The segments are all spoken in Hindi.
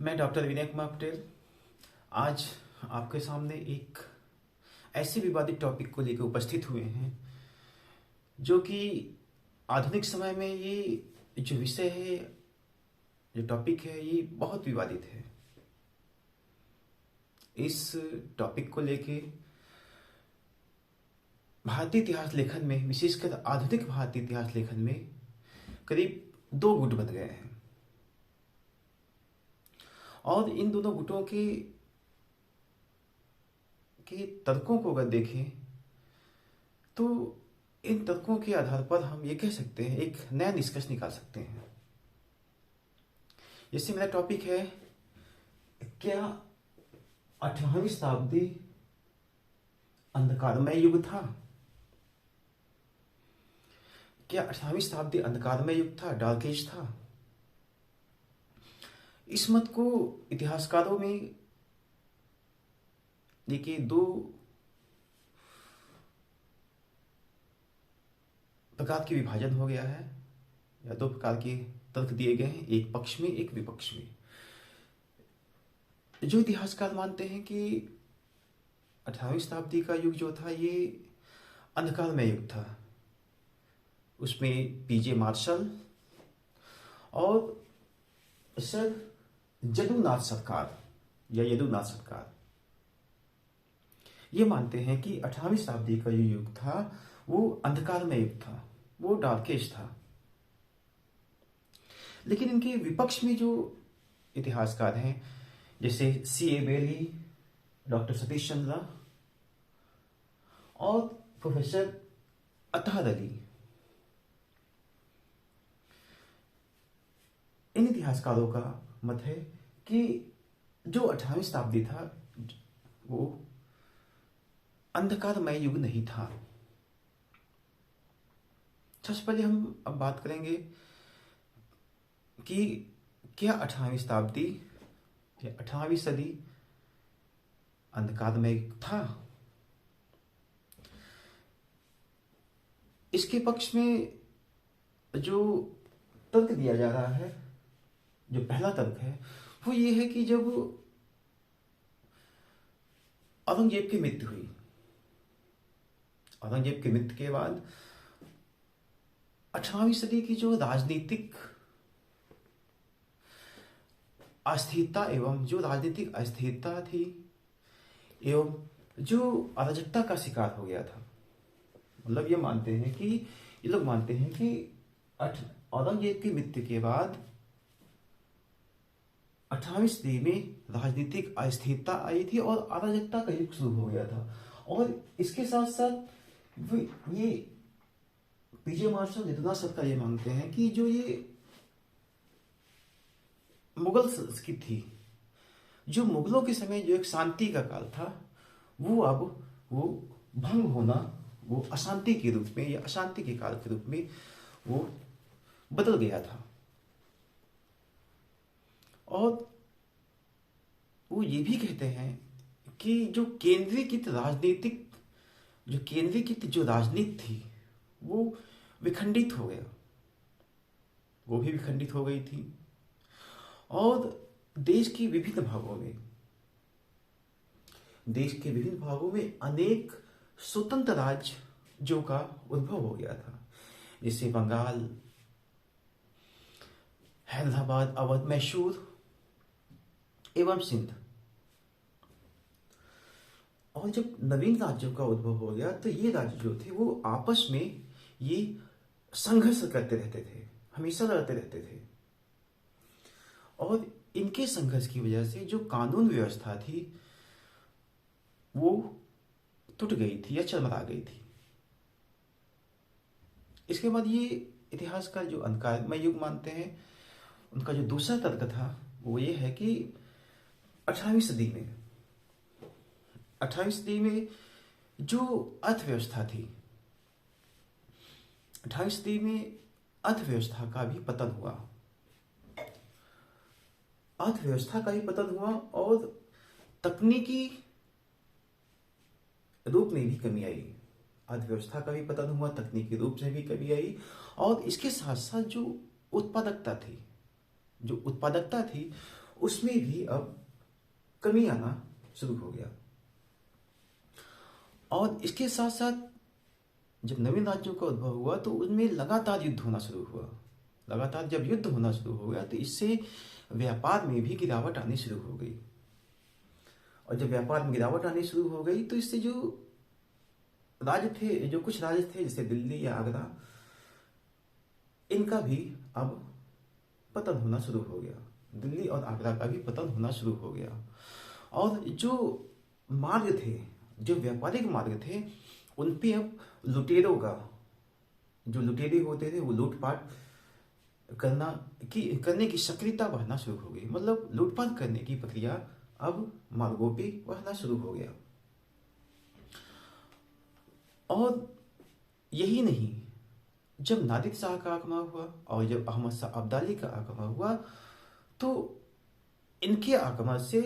मैं डॉक्टर विनय कुमार पटेल आज आपके सामने एक ऐसे विवादित टॉपिक को लेकर उपस्थित हुए हैं जो कि आधुनिक समय में ये जो विषय है, जो टॉपिक है, ये बहुत विवादित है। इस टॉपिक को लेके भारतीय इतिहास लेखन में, विशेषकर आधुनिक भारतीय इतिहास लेखन में करीब दो गुट बन गए हैं और इन दोनों गुटों के तर्कों को अगर देखें तो इन तर्कों के आधार पर हम ये कह सकते हैं, एक नया निष्कर्ष निकाल सकते हैं। जैसे मेरा टॉपिक है, क्या 18वीं शताब्दी अंधकारमय युग था? क्या 18वीं शताब्दी अंधकारमय युग था, डार्क एज था? इस मत को इतिहासकारों में देखिए दो प्रकार के विभाजन हो गया है, या दो प्रकार के तर्क दिए गए हैं, एक पक्ष में एक विपक्ष में। जो इतिहासकार मानते हैं कि 18वीं शताब्दी का युग जो था ये अंधकारमय युग था, उसमें पीजे मार्शल और सर जदुनाथ सरकार या यदुनाथ सरकार ये मानते हैं कि 18वीं शताब्दी का जो युग था वो अंधकारमय युग था, वो डार्क एज था। लेकिन इनके विपक्ष में जो इतिहासकार हैं, जैसे C.A. बेली, डॉक्टर सतीश चंद्रा और प्रोफेसर अतहर अली, इन इतिहासकारों का मत है कि जो 18वीं शताब्दी था वो अंधकारमय युग नहीं था। सबसे पहले हम अब बात करेंगे कि क्या 18वीं शताब्दी या 18वीं सदी अंधकारमय था। इसके पक्ष में जो तर्क दिया जा रहा है, जो पहला तर्क है, वो ये है कि जब औरंगजेब की मृत्यु हुई, औरंगजेब की मृत्यु के बाद 18वीं सदी की जो राजनीतिक अस्थिरता एवं जो राजनीतिक अस्थिरता थी एवं जो अराजकता का शिकार हो गया था, मतलब ये लोग मानते हैं कि औरंगजेब की मृत्यु के बाद 18वीं सदी में राजनीतिक अस्थिरता आई थी और अराजकता का युग शुरू हो गया था। और इसके साथ साथ ये पीजे मार्शल, यदुनाथ सरकार ये मानते हैं कि जो ये मुगल संस्कृति थी, जो मुगलों के समय जो एक शांति का काल था, वो अब वो भंग होना, वो अशांति के रूप में या अशांति के काल के रूप में वो बदल गया था। और वो ये भी कहते हैं कि जो केंद्रीकृत राजनीति थी वो विखंडित हो गया, वो भी विखंडित हो गई थी। और देश के विभिन्न भागों में अनेक स्वतंत्र राज्यों का उद्भव हो गया था, जैसे बंगाल, हैदराबाद, अवध, मैसूर एवं सिंध। और जब नवीन राज्यों का उद्भव हो गया तो ये राज्य जो थे वो आपस में ये संघर्ष करते रहते थे, हमेशा लड़ते रहते थे। और इनके संघर्ष की वजह से जो कानून व्यवस्था थी वो टूट गई थी या चरमरा गई थी। इसके बाद ये इतिहासकार जो अंधकारमय युग मानते हैं, उनका जो दूसरा तर्क था वो ये है कि 18वीं सदी में जो अर्थव्यवस्था थी, 18वीं सदी में अर्थव्यवस्था का भी पतन हुआ और तकनीकी रूप में भी कमी आई। अर्थव्यवस्था का भी पतन हुआ, तकनीकी रूप से भी कमी आई। और इसके साथ साथ जो उत्पादकता थी उसमें भी अब कमी आना शुरू हो गया। और इसके साथ साथ जब नवीन राज्यों का उद्भव हुआ तो उनमें लगातार युद्ध होना शुरू हुआ। लगातार जब युद्ध होना शुरू हो गया तो इससे व्यापार में भी गिरावट आनी शुरू हो गई। और जब व्यापार में गिरावट आनी शुरू हो गई तो इससे जो कुछ राज्य थे जैसे दिल्ली या आगरा, इनका भी अब पतन होना शुरू हो गया। दिल्ली और आगरा का भी पतन होना शुरू हो गया। और जो मार्ग थे, जो व्यापारिक मार्ग थे, उन पे अब लुटेरों का, जो लुटेरे होते थे वो लूटपाट करने की सक्रियता बढ़ना शुरू हो गई। मतलब लूटपाट करने की प्रक्रिया अब मार्गों पे बढ़ना शुरू हो गया। और यही नहीं, जब नादिर शाह का आक्रमण हुआ और जब अहमद शाह अब्दाली का आक्रमण हुआ तो इनके आक्रमण से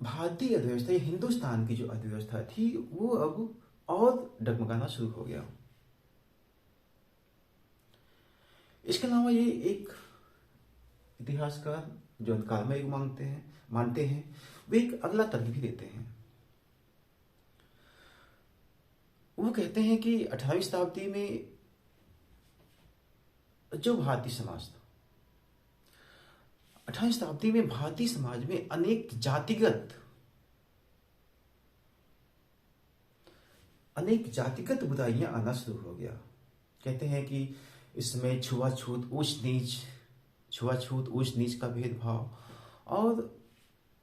भारतीय अर्थव्यवस्था या हिंदुस्तान की जो अर्थव्यवस्था थी वो अब और डगमगाना शुरू हो गया। इसके अलावा ये एक इतिहासकार जो अंधकारमय युग मानते हैं वे एक अगला तर्क भी देते हैं। वो कहते हैं कि 18वीं शताब्दी में जो भारतीय समाज था, 18वीं शताब्दी में भारतीय समाज में अनेक जातिगत बुराइयां आना शुरू हो गया। कहते हैं कि इसमें छुआछूत ऊंच नीच का भेदभाव और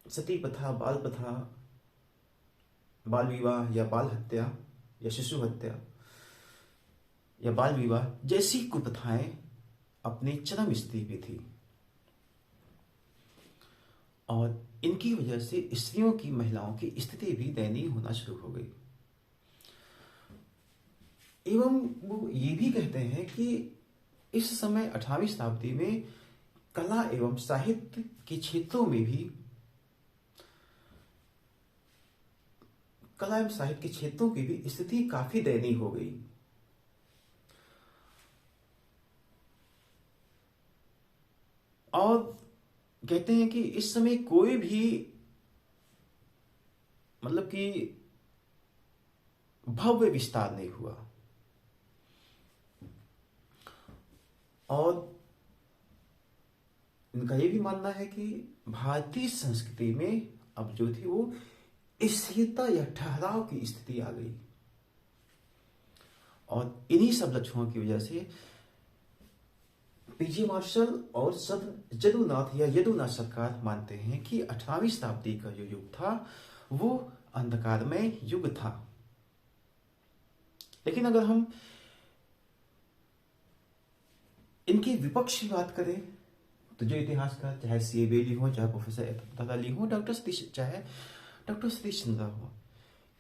सती प्रथा, बाल विवाह या बाल हत्या या शिशु हत्या या बाल विवाह जैसी कुप्रथाएं अपनी चरम स्थिति पे थी। और इनकी वजह से स्त्रियों की, महिलाओं की स्थिति भी दयनीय होना शुरू हो गई। एवं वो ये भी कहते हैं कि इस समय 18वीं शताब्दी में कला एवं साहित्य के क्षेत्रों में भी की भी स्थिति काफी दयनीय हो गई। और कहते हैं कि इस समय कोई भी मतलब कि भव्य विस्तार नहीं हुआ। और इनका ये भी मानना है कि भारतीय संस्कृति में अब जो थी वो स्थिरता या ठहराव की स्थिति आ गई। और इन्हीं सब लक्षणों की वजह से पीजी मार्शल और यदुनाथ सरकार मानते हैं कि 18वीं शताब्दी का जो युग था वो अंधकारमय युग था। लेकिन अगर हम इनके विपक्ष की बात करें तो जो इतिहासकार, चाहे सी बेली हो, चाहे प्रोफेसर अली हो, चाहे डॉक्टर सतीश चंद्रा हो,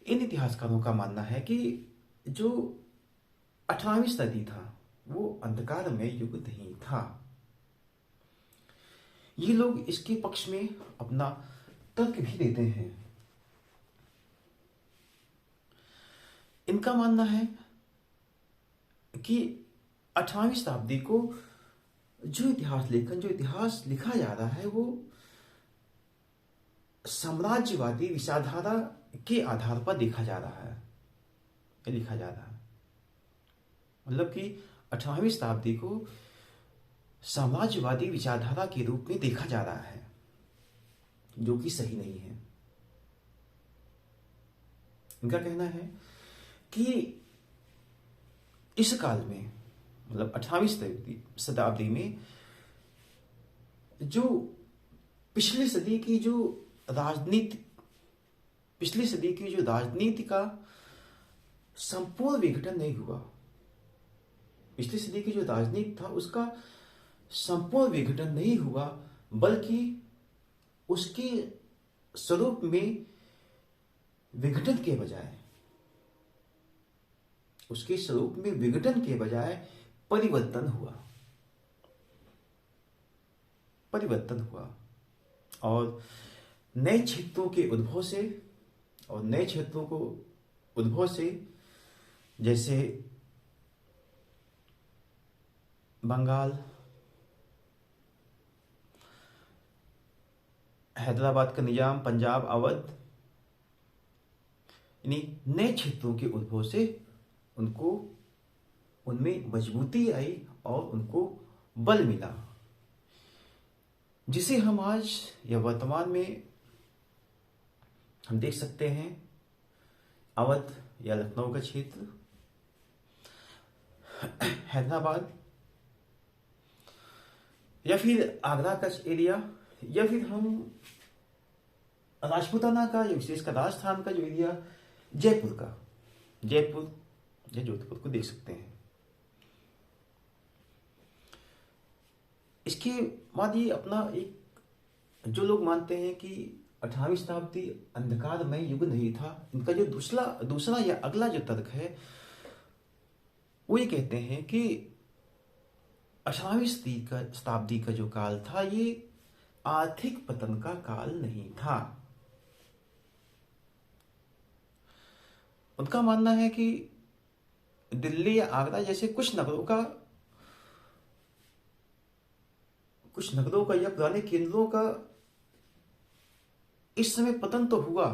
इन इतिहासकारों का मानना है कि जो 18वीं सदी था वो अंधकारमय युग नहीं था। ये लोग इसके पक्ष में अपना तर्क भी देते हैं। इनका मानना है कि 18वीं शताब्दी को जो इतिहास लिखा जा रहा है वो साम्राज्यवादी विचारधारा के आधार पर लिखा जा रहा है। मतलब कि 18वीं शताब्दी को साम्राज्यवादी विचारधारा के रूप में देखा जा रहा है, जो कि सही नहीं है। इनका कहना है कि इस काल में, मतलब 18वीं शताब्दी में जो पिछली सदी की जो राजनीति का संपूर्ण विघटन नहीं हुआ। पिछली सदी की जो राजनीति था उसका संपूर्ण विघटन नहीं हुआ, बल्कि उसके स्वरूप में विघटन के बजाय परिवर्तन हुआ। और नए क्षेत्रों के उद्भव से जैसे बंगाल, हैदराबाद का निजाम, पंजाब, अवध, यानी नए क्षेत्रों के उद्भव से उनको उनमें मजबूती आई और उनको बल मिला, जिसे हम आज या वर्तमान में हम देख सकते हैं। अवध या लखनऊ का क्षेत्र, हैदराबाद, या फिर आगरा का एरिया, या फिर हम राजपूताना का या विशेषकर राजस्थान का जो एरिया, जयपुर या जोधपुर को देख सकते हैं। इसके बाद ये अपना एक, जो लोग मानते हैं कि 18वीं शताब्दी अंधकारमय युग नहीं था, इनका जो दूसरा या अगला जो तर्क है वो ये कहते हैं कि 18वीं शताब्दी का जो काल था ये आर्थिक पतन का काल नहीं था। उनका मानना है कि दिल्ली या आगरा जैसे कुछ नगरों का या पुराने केंद्रों का इस समय पतन तो हुआ,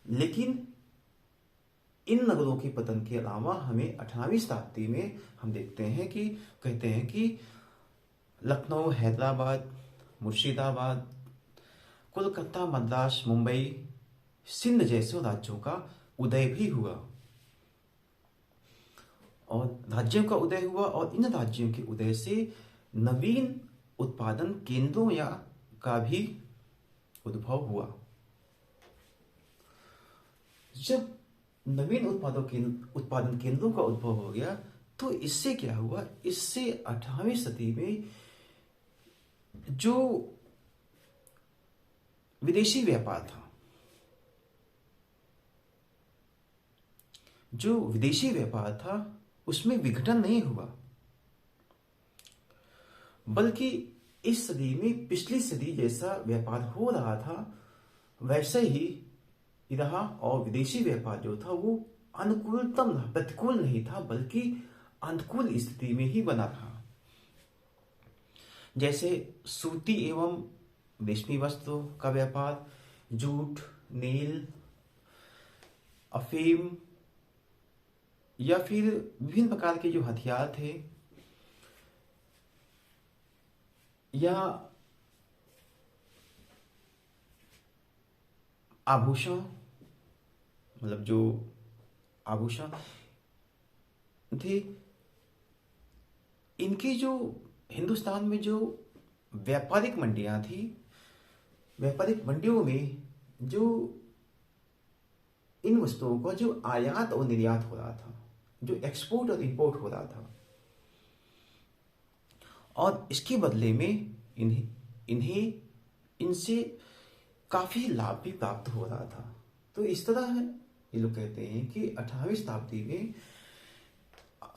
लेकिन इन नगरों के पतन के अलावा हमें 18वीं शताब्दी में हम देखते हैं कि कहते हैं कि लखनऊ, हैदराबाद, मुर्शिदाबाद, कोलकाता, मद्रास, मुंबई, सिंध जैसे राज्यों का उदय भी हुआ, और राज्यों का उदय हुआ, और इन राज्यों के उदय से नवीन उत्पादन केंद्रों का भी उद्भव हुआ। जब नवीन उत्पादन केंद्रों का उद्भव हो गया तो इससे क्या हुआ, इससे 18वीं सदी में जो विदेशी व्यापार था उसमें विघटन नहीं हुआ, बल्कि इस सदी में पिछली सदी जैसा व्यापार हो रहा था वैसे ही रहा, और विदेशी व्यापार जो था वो प्रतिकूल नहीं था, बल्कि अनुकूल स्थिति में ही बना था। जैसे सूती एवं रेशमी वस्त्रों का व्यापार, जूट, नील, अफीम, या फिर विभिन्न प्रकार के जो हथियार थे, या आभूषण, मतलब जो आभूषण थे, इनकी जो हिंदुस्तान में जो व्यापारिक मंडियां थी, व्यापारिक मंडियों में जो इन वस्तुओं का जो आयात और निर्यात हो रहा था, जो एक्सपोर्ट और इंपोर्ट हो रहा था, और इसके बदले में इनसे काफी लाभ भी प्राप्त हो रहा था। तो इस तरह है, ये लोग कहते हैं कि 18वीं शताब्दी में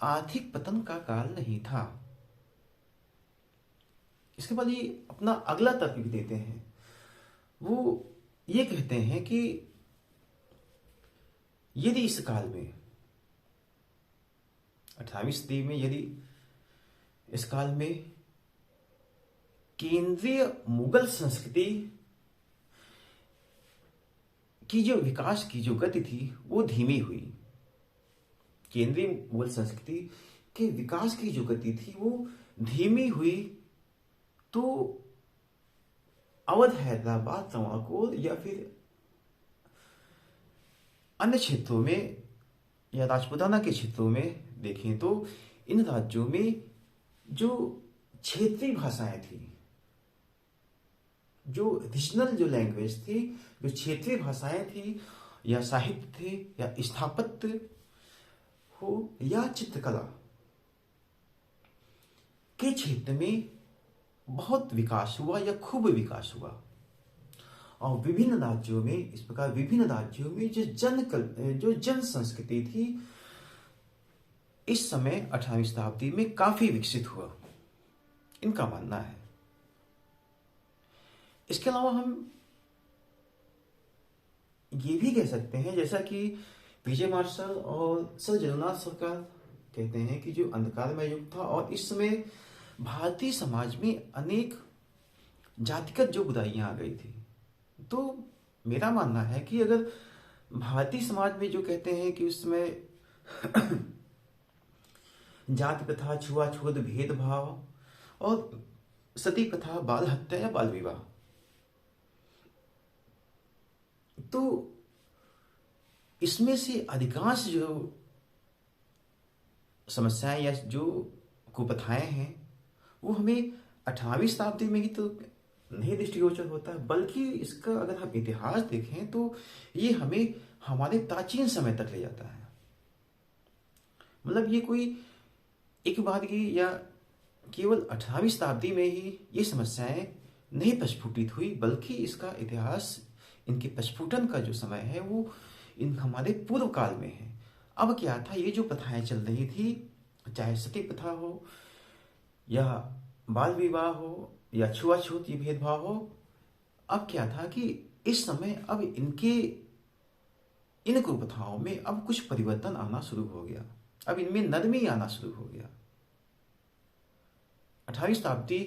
आर्थिक पतन का काल नहीं था। इसके बाद ये अपना अगला तर्क भी देते हैं। वो ये कहते हैं कि यदि इस काल में 18वीं सदी में यदि इस काल में केंद्रीय मुगल संस्कृति की जो विकास की जो गति थी वो धीमी हुई, केंद्रीय मुगल संस्कृति के विकास की जो गति थी वो धीमी हुई, तो अवध, हैदराबाद, तंबाकू या फिर अन्य क्षेत्रों में या राजपूताना के क्षेत्रों में देखें तो इन राज्यों में जो क्षेत्रीय भाषाएं थी, जो रीजनल जो लैंग्वेज थी, जो क्षेत्रीय भाषाएं थी, या साहित्य थे, या स्थापत्य हो, या चित्रकला के क्षेत्र में बहुत विकास हुआ या खूब विकास हुआ। और विभिन्न राज्यों में इस प्रकार विभिन्न राज्यों में जो जन संस्कृति थी इस समय 18वीं शताब्दी में काफी विकसित हुआ, इनका मानना है। इसके अलावा हम ये भी कह सकते हैं, जैसा कि विजय मार्शल और सर जगन्नाथ सरकार कहते हैं कि जो अंधकारमय युग था, और इस समय भारतीय समाज में अनेक जातिगत जो बुराइयां आ गई थी। तो मेरा मानना है कि अगर भारतीय समाज में जो कहते हैं कि उसमें जाति प्रथा, छुआछूत, भेदभाव और सती प्रथा, बाल हत्या या बाल विवाह, तो इसमें से अधिकांश जो समस्याएं या जो कुप्रथाएं हैं वो हमें 18वीं शताब्दी में ही तो नहीं दृष्टिगोचर होता है, बल्कि इसका अगर हम इतिहास देखें तो ये हमें हमारे प्राचीन समय तक ले जाता है। मतलब ये कोई एक बात की या केवल 18वीं शताब्दी में ही ये समस्याएं नहीं प्रस्फुटित हुई, बल्कि इसका इतिहास, इनके प्रस्फुटन का जो समय है वो इन हमारे पूर्व काल में है। अब क्या था, ये जो प्रथाएं चल रही थी, चाहे सती प्रथा हो या बाल विवाह हो या छुआछूत ये भेदभाव हो, अब क्या था कि इस समय अब इन कुप्रथाओं में अब कुछ परिवर्तन आना शुरू हो गया, अब इनमें नरमी आना शुरू हो गया। 18वीं शताब्दी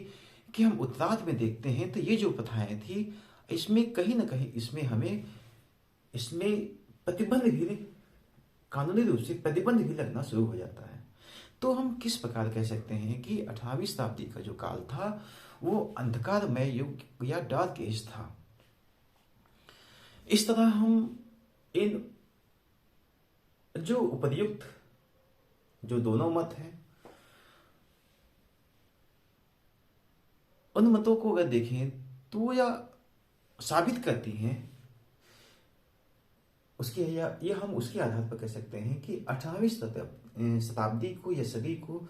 के हम उत्तरार्ध में देखते हैं तो ये जो प्रथाएं थी, इसमें कहीं ना कहीं इसमें प्रतिबंध भी, कानूनी रूप से प्रतिबंध भी लगना शुरू हो जाता है। तो हम किस प्रकार कह सकते हैं कि 18वीं शताब्दी का जो काल था वो अंधकारमय युग या डार्क एज था। इस तरह हम इन जो उपर्युक्त जो दोनों मत हैं, उन मतों को अगर देखें तो या साबित करती हैं उसकी, या ये हम उसके आधार पर कह सकते हैं कि 18वीं शताब्दी को या सदी को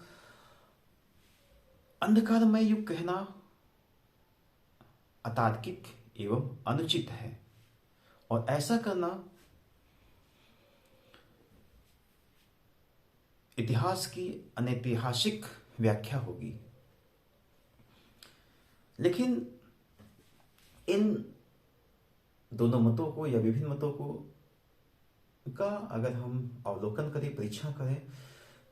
अंधकारमय युग कहना अतार्किक एवं अनुचित है, और ऐसा करना इतिहास की अनैतिहासिक व्याख्या होगी। लेकिन इन दोनों मतों को या विभिन्न मतों को का अगर हम अवलोकन करें, परीक्षण करें,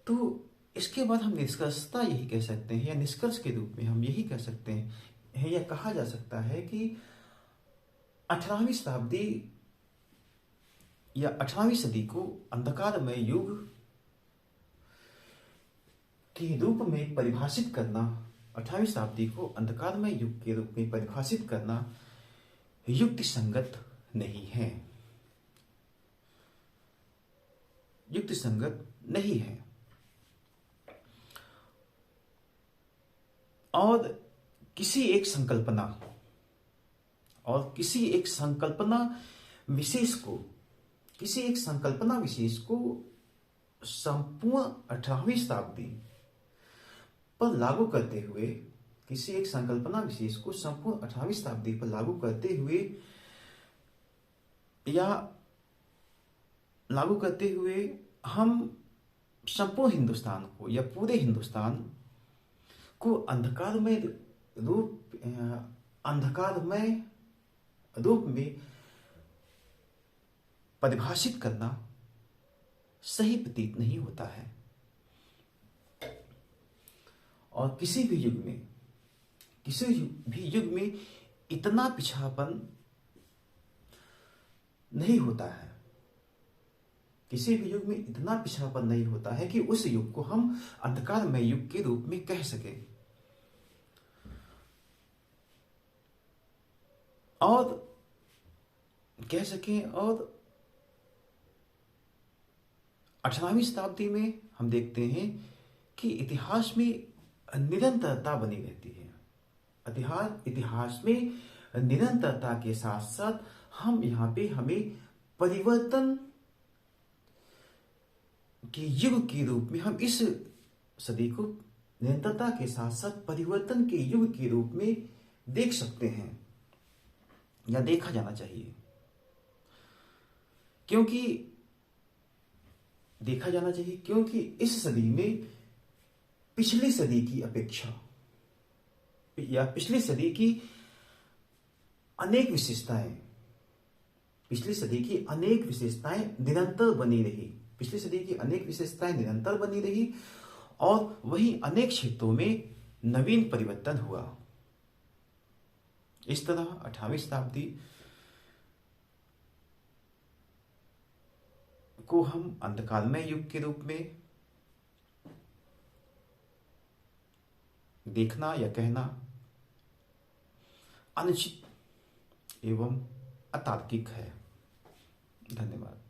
तो इसके बाद हम निष्कर्षता यही कह सकते हैं, या निष्कर्ष के रूप में हम यही कह सकते हैं या कहा जा सकता है कि 18वीं शताब्दी या 18वीं सदी को अंधकारमय युग के रूप में परिभाषित करना, 18वीं शताब्दी को अंधकारमय युग के रूप में परिभाषित करना युक्ति संगत नहीं है, युक्ति संगत नहीं है। और किसी एक संकल्पना विशेष को संपूर्ण 18वीं शताब्दी पर लागू करते हुए, किसी एक संकल्पना विशेष को संपूर्ण 18वीं शताब्दी पर लागू करते हुए हम संपूर्ण हिंदुस्तान को या पूरे हिंदुस्तान को अंधकारमय रूप में परिभाषित करना सही प्रतीत नहीं होता है। और किसी भी युग में इतना पिछड़ापन नहीं होता है, किसी भी युग में इतना पिछड़ापन नहीं होता है कि उस युग को हम अंधकारमय युग के रूप में कह सकें। और 18वीं शताब्दी में हम देखते हैं कि इतिहास में निरंतरता बनी रहती है। इतिहास में निरंतरता के साथ साथ हम यहाँ पे हमें परिवर्तन के युग के रूप में, हम इस सदी को निरंतरता के साथ साथ परिवर्तन के युग के रूप में देख सकते हैं या देखा जाना चाहिए। क्योंकि इस सदी में पिछली सदी की अपेक्षा या पिछली सदी की अनेक विशेषताएं निरंतर बनी रही, और वहीं अनेक क्षेत्रों में नवीन परिवर्तन हुआ। इस तरह 18वीं शताब्दी को हम अंधकारमय युग के रूप में देखना या कहना अनुचित एवं अतार्किक है। धन्यवाद।